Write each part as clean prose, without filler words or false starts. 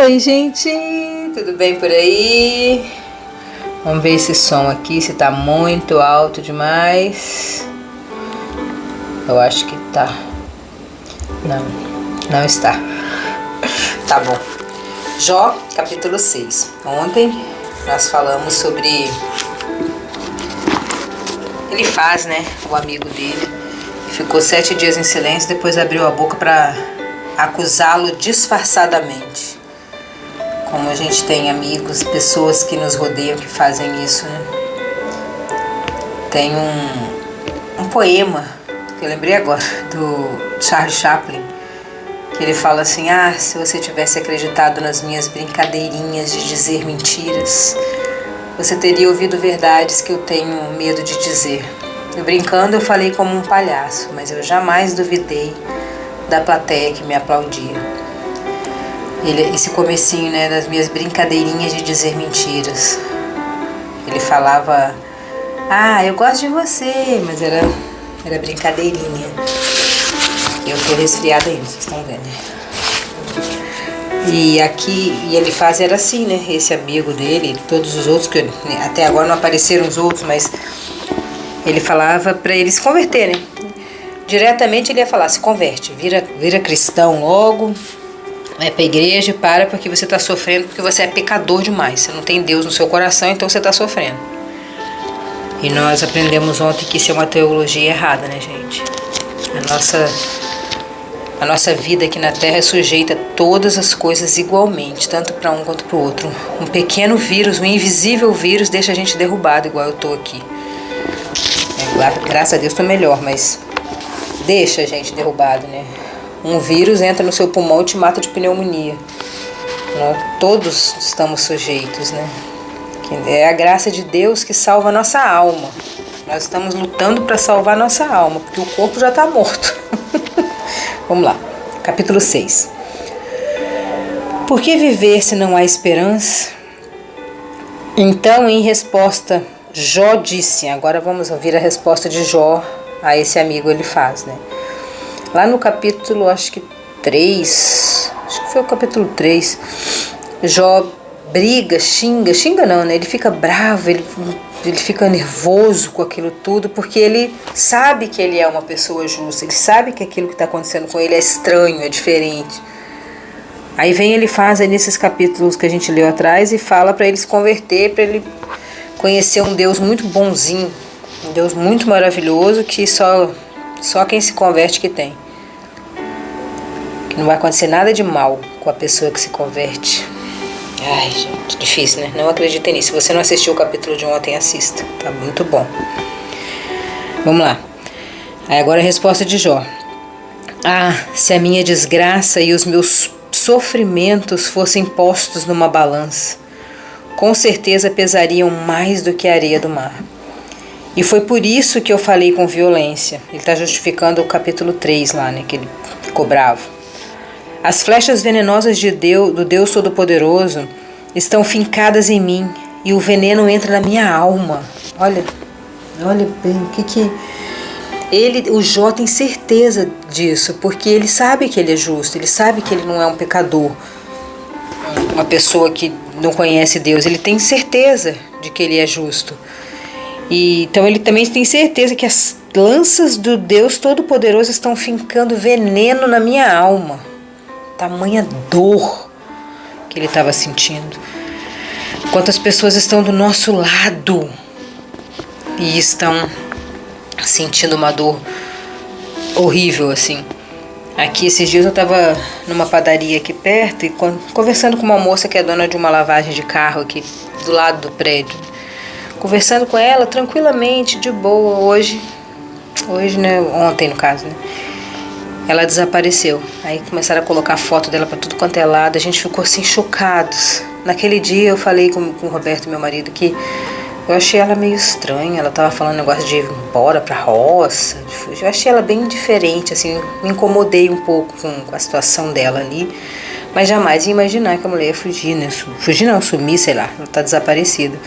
Oi, gente, tudo bem por aí? Vamos ver esse som aqui, se tá muito alto demais. Eu acho que tá. Não está. Tá bom. Jó, capítulo 6. Ontem nós falamos sobre Elifaz, né? O amigo dele. Ficou 7 dias em silêncio, depois abriu a boca para acusá-lo disfarçadamente. Como a gente tem amigos, pessoas que nos rodeiam que fazem isso, né? Tem um poema que eu lembrei agora, do Charlie Chaplin, que ele fala assim: se você tivesse acreditado nas minhas brincadeirinhas de dizer mentiras, você teria ouvido verdades que eu tenho medo de dizer. Eu brincando eu falei como um palhaço, mas eu jamais duvidei da plateia que me aplaudia. Esse comecinho, né, das minhas brincadeirinhas de dizer mentiras. Ele falava: eu gosto de você, mas era brincadeirinha. Eu tô resfriada ainda, vocês estão vendo, né? E ele faz era assim, né? Esse amigo dele, todos os outros, que até agora não apareceram os outros, mas ele falava para eles se converterem. Diretamente ele ia falar: se converte, vira cristão logo, vai pra igreja, porque você tá sofrendo, porque você é pecador demais. Você não tem Deus no seu coração, então você tá sofrendo. E nós aprendemos ontem que isso é uma teologia errada, né, gente? A nossa vida aqui na Terra é sujeita a todas as coisas igualmente, tanto para um quanto para o outro. Um pequeno vírus, um invisível vírus, deixa a gente derrubado, igual eu tô aqui. Graças a Deus tô melhor, mas deixa a gente derrubado, né? Um vírus entra no seu pulmão e te mata de pneumonia. Todos estamos sujeitos, né? É a graça de Deus que salva a nossa alma. Nós estamos lutando para salvar a nossa alma, porque o corpo já está morto. Vamos lá, capítulo 6. Por que viver se não há esperança? Então, em resposta, Jó disse. Agora vamos ouvir a resposta de Jó a esse amigo Elifaz, né? Lá no capítulo, acho que foi o capítulo 3, Jó briga, xinga não, né? Ele fica bravo, ele fica nervoso com aquilo tudo, porque ele sabe que ele é uma pessoa justa, ele sabe que aquilo que está acontecendo com ele é estranho, é diferente. Aí vem Elifaz aí nesses capítulos que a gente leu atrás e fala para ele se converter, para ele conhecer um Deus muito bonzinho, um Deus muito maravilhoso, que só quem se converte que tem. Que não vai acontecer nada de mal com a pessoa que se converte. Ai, gente, difícil, né? Não acreditem nisso. Se você não assistiu o capítulo de ontem, assista. Tá muito bom. Vamos lá. Aí agora a resposta de Jó. Se a minha desgraça e os meus sofrimentos fossem postos numa balança, com certeza pesariam mais do que a areia do mar. E foi por isso que eu falei com violência. Ele está justificando o capítulo 3 lá, né? Que ele ficou bravo. As flechas venenosas do Deus Todo-Poderoso estão fincadas em mim e o veneno entra na minha alma. Olha bem, o Jó tem certeza disso, porque ele sabe que ele é justo, ele sabe que ele não é um pecador, uma pessoa que não conhece Deus. Ele tem certeza de que ele é justo. E então ele também tem certeza que as lanças do Deus Todo-Poderoso estão fincando veneno na minha alma. Tamanha dor que ele estava sentindo. Quantas pessoas estão do nosso lado e estão sentindo uma dor horrível, assim. Aqui esses dias eu estava numa padaria aqui perto e conversando com uma moça que é dona de uma lavagem de carro aqui do lado do prédio. Conversando com ela tranquilamente, de boa. Hoje, né? Ontem, no caso, né? Ela desapareceu. Aí começaram a colocar foto dela pra tudo quanto é lado. A gente ficou assim, chocados. Naquele dia eu falei com o Roberto, meu marido, que eu achei ela meio estranha. Ela tava falando negócio de ir embora pra roça. Eu achei ela bem diferente, assim. Me incomodei um pouco com a situação dela ali. Mas jamais ia imaginar que a mulher ia fugir, né? Sumir, sei lá. Ela tá desaparecida.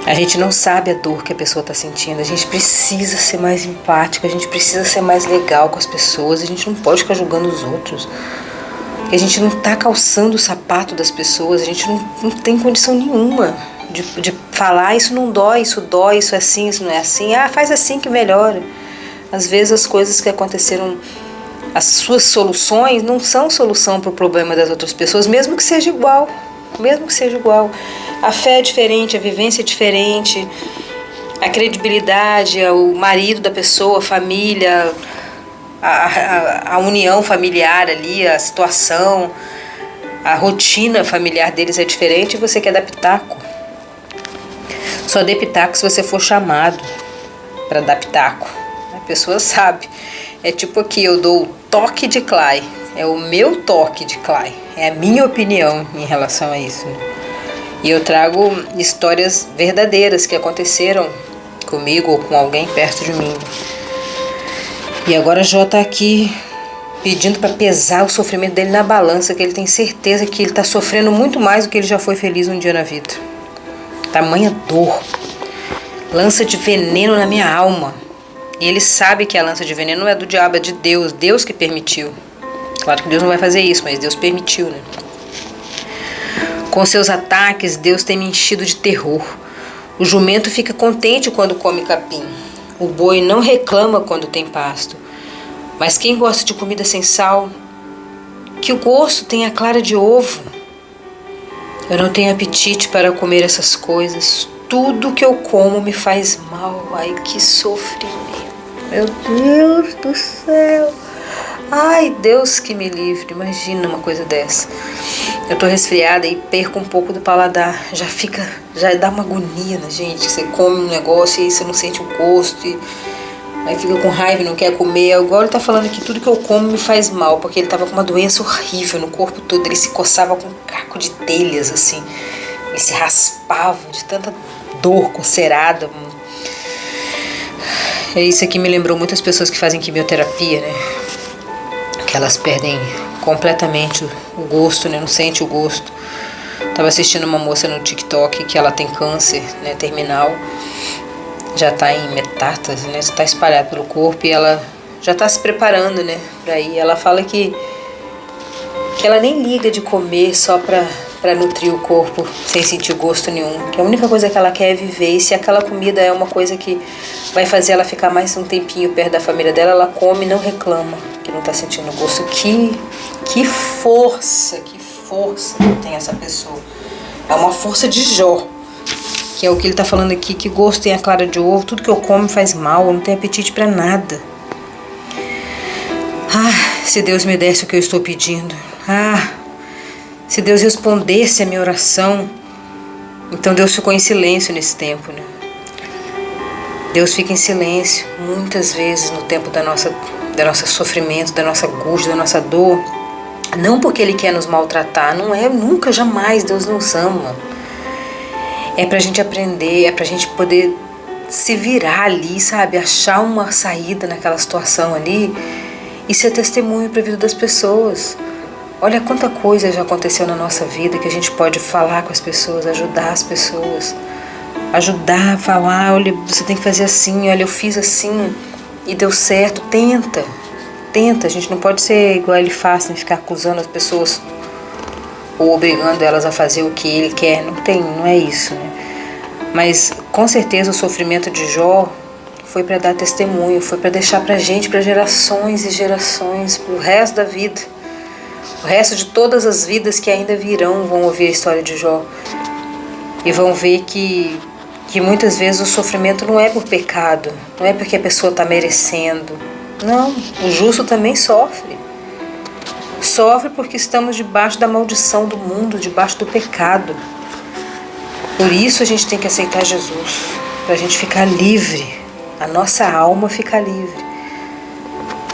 A gente não sabe a dor que a pessoa está sentindo. A gente precisa ser mais empático, a gente precisa ser mais legal com as pessoas. A gente não pode ficar julgando os outros. que a gente não está calçando o sapato das pessoas, a gente não tem condição nenhuma de falar, isso não dói, isso é assim, isso não é assim, faz assim que melhora. Às vezes as coisas que aconteceram, as suas soluções não são solução para o problema das outras pessoas, mesmo que seja igual, A fé é diferente, a vivência é diferente, a credibilidade, o marido da pessoa, a família, a união familiar ali, a situação, a rotina familiar deles é diferente e você quer dar pitaco. Só dê pitaco se você for chamado para dar pitaco. A pessoa sabe. É tipo aqui, eu dou o toque de Clay. É o meu toque de Clay. É a minha opinião em relação a isso. E eu trago histórias verdadeiras que aconteceram comigo ou com alguém perto de mim. E agora Jó está aqui pedindo para pesar o sofrimento dele na balança, que ele tem certeza que ele está sofrendo muito mais do que ele já foi feliz um dia na vida. Tamanha dor. Lança de veneno na minha alma. E ele sabe que a lança de veneno não é do diabo, é de Deus. Deus que permitiu. Claro que Deus não vai fazer isso, mas Deus permitiu, né? Com seus ataques, Deus tem me enchido de terror. O jumento fica contente quando come capim. O boi não reclama quando tem pasto. Mas quem gosta de comida sem sal, que o gosto tenha clara de ovo. Eu não tenho apetite para comer essas coisas. Tudo que eu como me faz mal. Ai, que sofrimento. Meu Deus do céu. Ai, Deus que me livre. Imagina uma coisa dessa. Eu tô resfriada e perco um pouco do paladar. Já dá uma agonia na gente. Você come um negócio e aí você não sente o gosto. E aí fica com raiva e não quer comer. Agora ele tá falando que tudo que eu como me faz mal. Porque ele tava com uma doença horrível no corpo todo. Ele se coçava com um caco de telhas, assim. Ele se raspava de tanta dor, coceirada. Isso aqui me lembrou muitas pessoas que fazem quimioterapia, né? Que elas perdem completamente o gosto, né? Não sente o gosto. Tava assistindo uma moça no TikTok que ela tem câncer, né? Terminal. Já tá em metástase, né? Está espalhado pelo corpo e ela já tá se preparando, né? Pra ir. Ela fala que ela nem liga de comer só pra nutrir o corpo sem sentir gosto nenhum. Que a única coisa que ela quer é viver. E se aquela comida é uma coisa que vai fazer ela ficar mais um tempinho perto da família dela, ela come e não reclama que não tá sentindo gosto. Que força que tem essa pessoa. É uma força de Jó. Que é o que ele tá falando aqui, que gosto tem a clara de ovo, tudo que eu como faz mal, eu não tenho apetite pra nada. Se Deus me desse o que eu estou pedindo. Se Deus respondesse a minha oração. Então Deus ficou em silêncio nesse tempo, né? Deus fica em silêncio muitas vezes no tempo da nosso sofrimento, da nossa angústia, da nossa dor. Não porque Ele quer nos maltratar, não é, nunca, jamais Deus nos ama. É pra gente aprender, é pra gente poder se virar ali, sabe? Achar uma saída naquela situação ali e ser testemunho pra vida das pessoas. Olha quanta coisa já aconteceu na nossa vida que a gente pode falar com as pessoas, ajudar as pessoas. Ajudar, falar, olha, você tem que fazer assim, olha, eu fiz assim e deu certo. Tenta, a gente não pode ser igual ele faz, né? Ficar acusando as pessoas ou obrigando elas a fazer o que ele quer. Não é isso, né? Mas com certeza o sofrimento de Jó foi para dar testemunho, foi para deixar pra gente, para gerações e gerações, pro resto da vida. O resto de todas as vidas que ainda virão vão ouvir a história de Jó e vão ver que muitas vezes o sofrimento não é por pecado, não é porque a pessoa está merecendo. Não, o justo também sofre. Sofre porque estamos debaixo da maldição do mundo, debaixo do pecado. Por isso a gente tem que aceitar Jesus, para a gente ficar livre, a nossa alma ficar livre.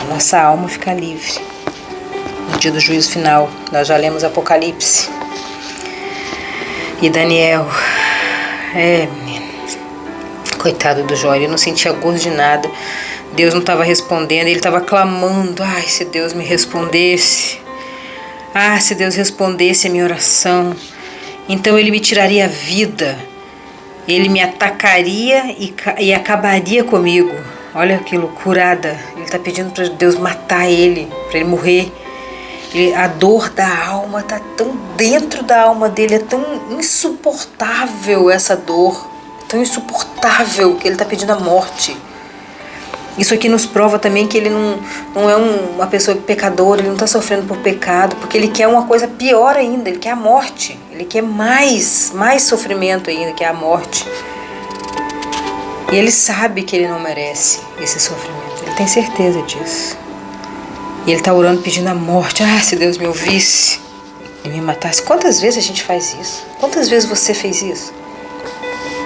A nossa alma ficar livre. No dia do juízo final, nós já lemos Apocalipse. E Daniel, coitado do Jó, ele não sentia gosto de nada. Deus não estava respondendo, ele estava clamando. Se Deus me respondesse. Se Deus respondesse a minha oração. Então ele me tiraria a vida. Ele me atacaria e acabaria comigo. Olha que loucurada. Ele está pedindo para Deus matar ele, para ele morrer. A dor da alma está tão dentro da alma dele, é tão insuportável essa dor, tão insuportável que ele está pedindo a morte. Isso aqui nos prova também que ele não é uma pessoa pecadora, ele não está sofrendo por pecado, porque ele quer uma coisa pior ainda, ele quer a morte, ele quer mais sofrimento ainda, que é a morte. E ele sabe que ele não merece esse sofrimento, ele tem certeza disso. E ele está orando pedindo a morte. Se Deus me ouvisse e me matasse. Quantas vezes a gente faz isso? Quantas vezes você fez isso?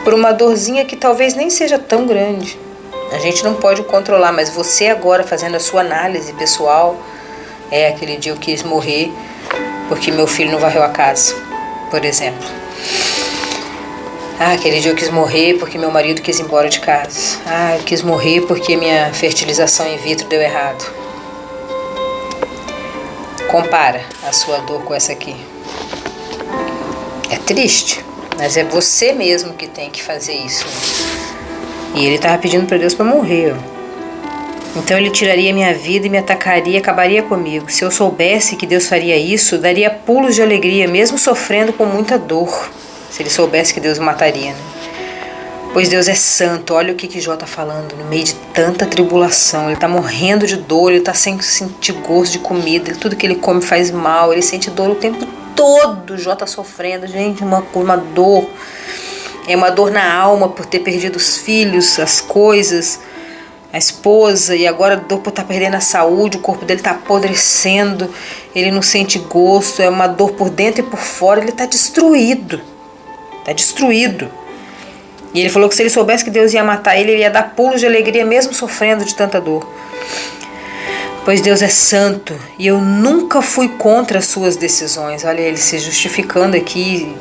Por uma dorzinha que talvez nem seja tão grande. A gente não pode controlar, mas você agora fazendo a sua análise pessoal, aquele dia eu quis morrer porque meu filho não varreu a casa, por exemplo. Aquele dia eu quis morrer porque meu marido quis ir embora de casa. Eu quis morrer porque minha fertilização in vitro deu errado. Compara a sua dor com essa aqui. É triste, mas é você mesmo que tem que fazer isso. E ele estava pedindo para Deus para morrer. Então ele tiraria minha vida e me atacaria e acabaria comigo. Se eu soubesse que Deus faria isso, daria pulos de alegria, mesmo sofrendo com muita dor. Se ele soubesse que Deus o mataria, né? Pois Deus é santo. Olha o que Jó está falando. No meio de tanta tribulação, ele está morrendo de dor, ele está sem sentir gosto de comida, tudo que ele come faz mal, ele sente dor o tempo todo. Jó está sofrendo, gente, uma dor. É uma dor na alma por ter perdido os filhos, as coisas, a esposa, e agora dor por estar perdendo a saúde, o corpo dele está apodrecendo, ele não sente gosto, é uma dor por dentro e por fora, ele está destruído. Está destruído. E ele falou que se ele soubesse que Deus ia matar ele, ele ia dar pulos de alegria mesmo sofrendo de tanta dor. Pois Deus é santo e eu nunca fui contra as suas decisões. Olha ele se justificando aqui.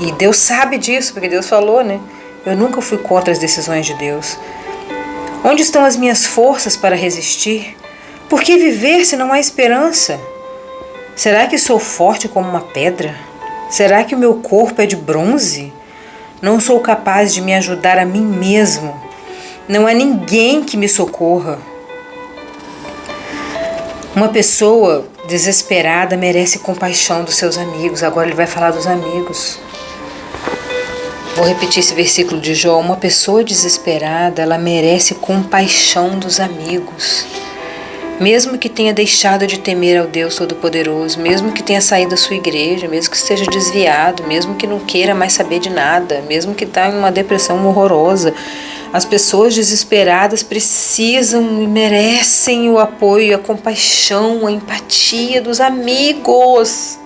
E Deus sabe disso, porque Deus falou, né? Eu nunca fui contra as decisões de Deus. Onde estão as minhas forças para resistir? Por que viver se não há esperança? Será que sou forte como uma pedra? Será que o meu corpo é de bronze? Não sou capaz de me ajudar a mim mesmo. Não há ninguém que me socorra. Uma pessoa desesperada merece compaixão dos seus amigos. Agora ele vai falar dos amigos. Vou repetir esse versículo de Jó. Uma pessoa desesperada, ela merece compaixão dos amigos. Mesmo que tenha deixado de temer ao Deus Todo-Poderoso, mesmo que tenha saído da sua igreja, mesmo que esteja desviado, mesmo que não queira mais saber de nada, mesmo que está em uma depressão horrorosa, as pessoas desesperadas precisam e merecem o apoio, a compaixão, a empatia dos amigos.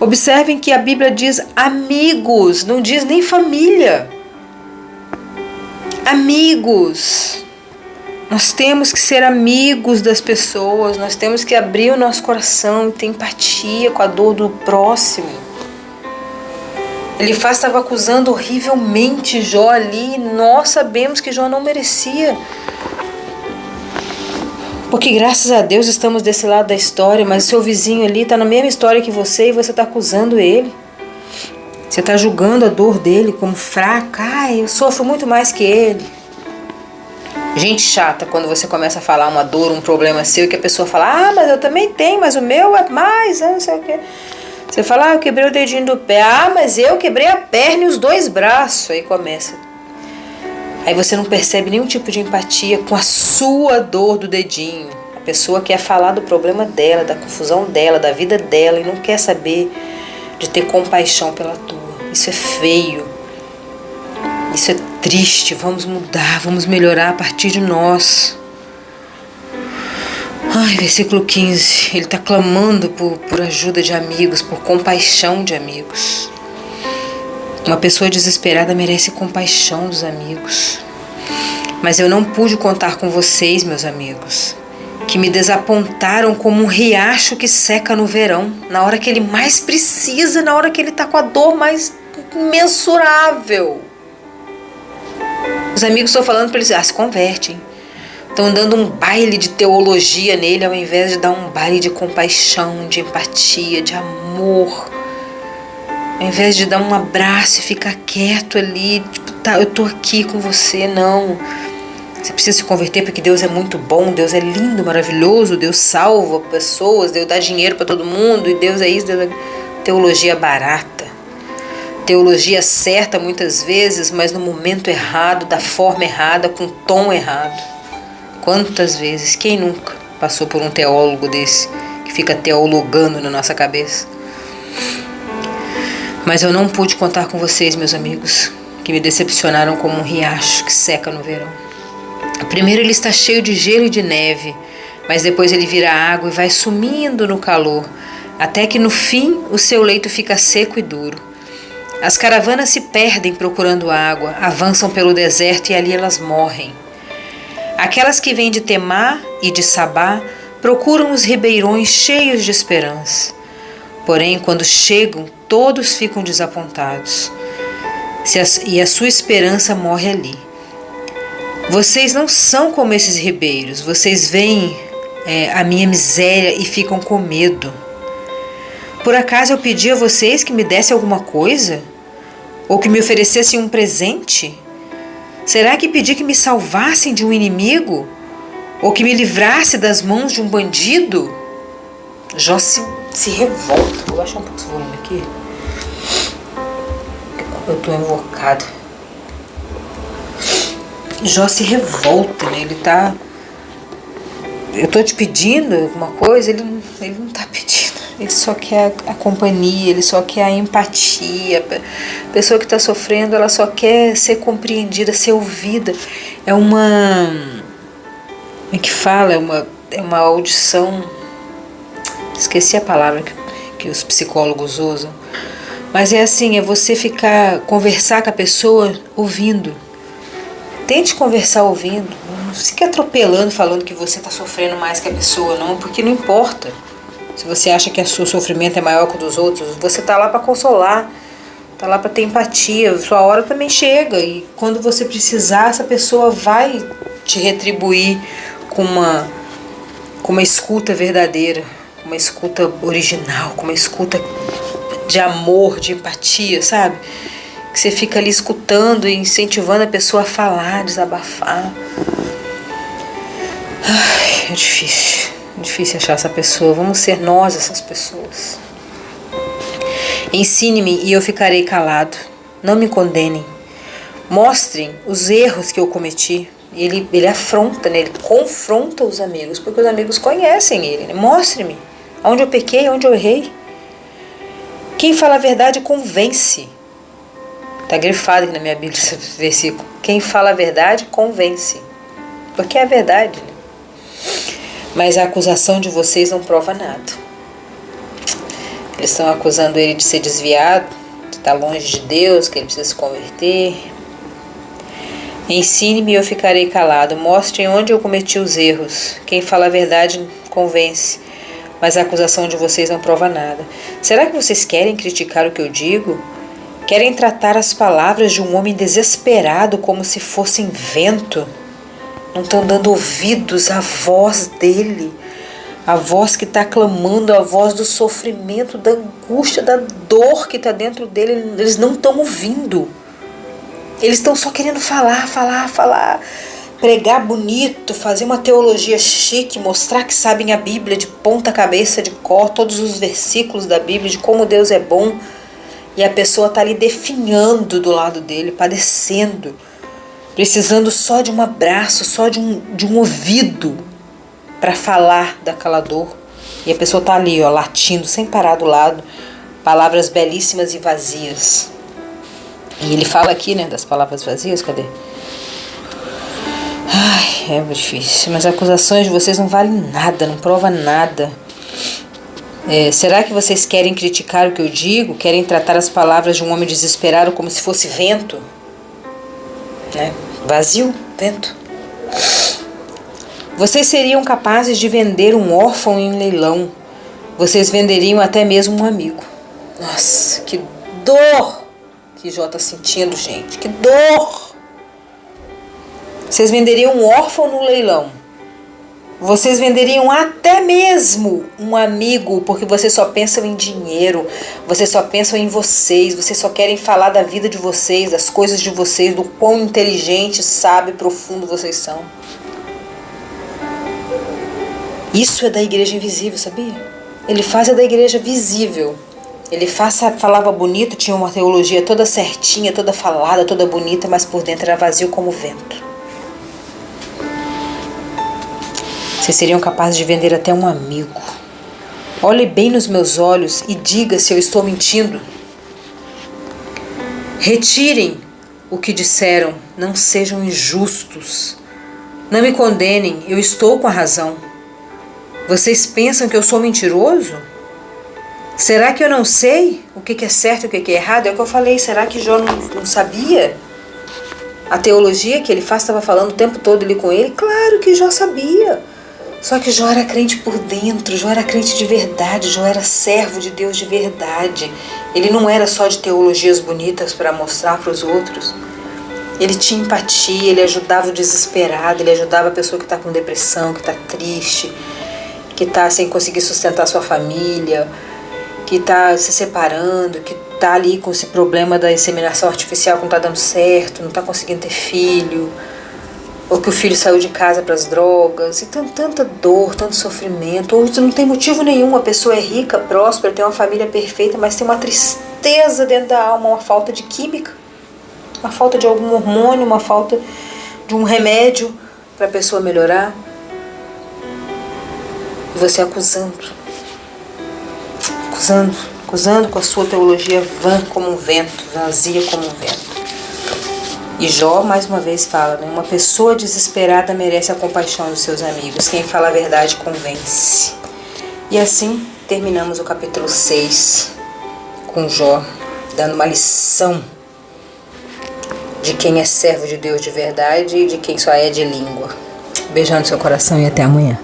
Observem que a Bíblia diz amigos, não diz nem família. Amigos. Nós temos que ser amigos das pessoas, nós temos que abrir o nosso coração e ter empatia com a dor do próximo. Elifaz estava acusando horrivelmente Jó ali, nós sabemos que Jó não merecia. Porque graças a Deus estamos desse lado da história, mas o seu vizinho ali está na mesma história que você e você está acusando ele. Você está julgando a dor dele como fraca. Eu sofro muito mais que ele. Gente chata quando você começa a falar uma dor, um problema seu, que a pessoa fala, mas eu também tenho, mas o meu é mais, não sei o quê. Você fala, eu quebrei o dedinho do pé, mas eu quebrei a perna e os 2 braços. Aí começa. Aí você não percebe nenhum tipo de empatia com a sua dor do dedinho. A pessoa quer falar do problema dela, da confusão dela, da vida dela e não quer saber de ter compaixão pela tua. Isso é feio. Isso é triste. Vamos mudar, vamos melhorar a partir de nós. Versículo 15. Ele está clamando por ajuda de amigos, por compaixão de amigos. Uma pessoa desesperada merece compaixão dos amigos. Mas eu não pude contar com vocês, meus amigos, que me desapontaram como um riacho que seca no verão, na hora que ele mais precisa, na hora que ele está com a dor mais imensurável. Os amigos estão falando para ele, se converte, hein? Estão dando um baile de teologia nele, ao invés de dar um baile de compaixão, de empatia, de amor. Ao invés de dar um abraço e ficar quieto ali, tipo, tá, eu tô aqui com você, não. Você precisa se converter porque Deus é muito bom, Deus é lindo, maravilhoso, Deus salva pessoas, Deus dá dinheiro para todo mundo, e Deus é isso, Deus é... Teologia barata. Teologia certa muitas vezes, mas no momento errado, da forma errada, com o tom errado. Quantas vezes? Quem nunca passou por um teólogo desse, que fica teologando na nossa cabeça? Mas eu não pude contar com vocês, meus amigos, que me decepcionaram como um riacho que seca no verão. Primeiro ele está cheio de gelo e de neve, mas depois ele vira água e vai sumindo no calor, até que no fim o seu leito fica seco e duro. As caravanas se perdem procurando água, avançam pelo deserto e ali elas morrem. Aquelas que vêm de Temá e de Sabá procuram os ribeirões cheios de esperança. Porém, quando chegam, todos ficam desapontados. E a sua esperança morre ali. Vocês não são como esses ribeiros. Vocês veem a minha miséria e ficam com medo. Por acaso eu pedi a vocês que me dessem alguma coisa? Ou que me oferecessem um presente? Será que pedi que me salvassem de um inimigo? Ou que me livrasse das mãos de um bandido? Jó se revolta. Vou baixar um pouco esse volume aqui. Eu estou invocada. Jó se revolta, né? Ele tá... Eu estou te pedindo alguma coisa, ele não está pedindo. Ele só quer a companhia, ele só quer a empatia. A pessoa que está sofrendo, ela só quer ser compreendida, ser ouvida. É uma... Como é que fala? É uma audição... Esqueci a palavra que os psicólogos usam. Mas é assim, é você conversar com a pessoa ouvindo. Tente conversar ouvindo. Não fique atropelando, falando que você está sofrendo mais que a pessoa, não, porque não importa. Se você acha que o seu sofrimento é maior que o dos outros, você está lá para consolar, está lá para ter empatia. Sua hora também chega e quando você precisar, essa pessoa vai te retribuir com uma escuta verdadeira, com uma escuta original, com uma escuta de amor, de empatia, sabe? Que você fica ali escutando e incentivando a pessoa a falar, desabafar. Ai, é difícil achar essa pessoa. Vamos ser nós essas pessoas. Ensine-me e eu ficarei calado. Não me condenem. Mostrem os erros que eu cometi. Ele afronta, né? Ele confronta os amigos, porque os amigos conhecem ele, né? Mostre-me onde eu pequei, onde eu errei. Quem fala a verdade convence. Está grifado aqui na minha Bíblia esse versículo. Quem fala a verdade convence. Porque é a verdade, né? Mas a acusação de vocês não prova nada. Eles estão acusando ele de ser desviado, de estar longe de Deus, que ele precisa se converter. Ensine-me e eu ficarei calado. Mostrem onde eu cometi os erros. Quem fala a verdade convence. Mas a acusação de vocês não prova nada. Será que vocês querem criticar o que eu digo? Querem tratar as palavras de um homem desesperado como se fossem vento? Não estão dando ouvidos à voz dele, a voz que está clamando, a voz do sofrimento, da angústia, da dor que está dentro dele. Eles não estão ouvindo. Eles estão só querendo falar, pregar bonito, fazer uma teologia chique, mostrar que sabem a Bíblia de ponta cabeça, de cor, todos os versículos da Bíblia, de como Deus é bom. E a pessoa está ali definhando do lado dele, padecendo, precisando só de um abraço, só de um ouvido para falar daquela dor. E a pessoa está ali, ó, latindo, sem parar do lado, palavras belíssimas e vazias. E ele fala aqui, né, das palavras vazias, cadê? Ai, é difícil, mas as acusações de vocês não valem nada, não provam nada. Será que vocês querem criticar o que eu digo? Querem tratar as palavras de um homem desesperado como se fosse vento? Vazio, vento. Vocês seriam capazes de vender um órfão em leilão. Vocês venderiam até mesmo um amigo. Nossa, que dor que Jó está sentindo, gente. Que dor! Vocês venderiam um órfão no leilão. Vocês venderiam até mesmo um amigo, porque vocês só pensam em dinheiro, vocês só pensam em vocês só querem falar da vida de vocês, das coisas de vocês, do quão inteligente, sábio e profundo vocês são. Isso é da igreja invisível, sabia? Ele faz a da igreja visível. Ele falava bonito, tinha uma teologia toda certinha, toda falada, toda bonita, mas por dentro era vazio como vento. Vocês seriam capazes de vender até um amigo. Olhe bem nos meus olhos e diga se eu estou mentindo. Retirem o que disseram, não sejam injustos. Não me condenem, eu estou com a razão. Vocês pensam que eu sou mentiroso? Será que eu não sei o que é certo e o que é errado? É o que eu falei, será que Jó não sabia? A teologia que ele faz, estava falando o tempo todo ali com ele? Claro que Jó sabia. Só que Jó era crente por dentro, Jó era crente de verdade, Jó era servo de Deus de verdade. Ele não era só de teologias bonitas para mostrar para os outros. Ele tinha empatia, ele ajudava o desesperado, ele ajudava a pessoa que está com depressão, que está triste, que está sem conseguir sustentar sua família, que está se separando, que está ali com esse problema da inseminação artificial que não está dando certo, não está conseguindo ter filho, ou que o filho saiu de casa para as drogas, e tanta dor, tanto sofrimento, ou não tem motivo nenhum, a pessoa é rica, próspera, tem uma família perfeita, mas tem uma tristeza dentro da alma, uma falta de química, uma falta de algum hormônio, uma falta de um remédio para a pessoa melhorar, e você acusando com a sua teologia vã como um vento, vazia como um vento. E Jó, mais uma vez, fala, né? Uma pessoa desesperada merece a compaixão dos seus amigos. Quem fala a verdade convence. E assim terminamos o capítulo 6 com Jó, dando uma lição de quem é servo de Deus de verdade e de quem só é de língua. Beijando seu coração e até amanhã.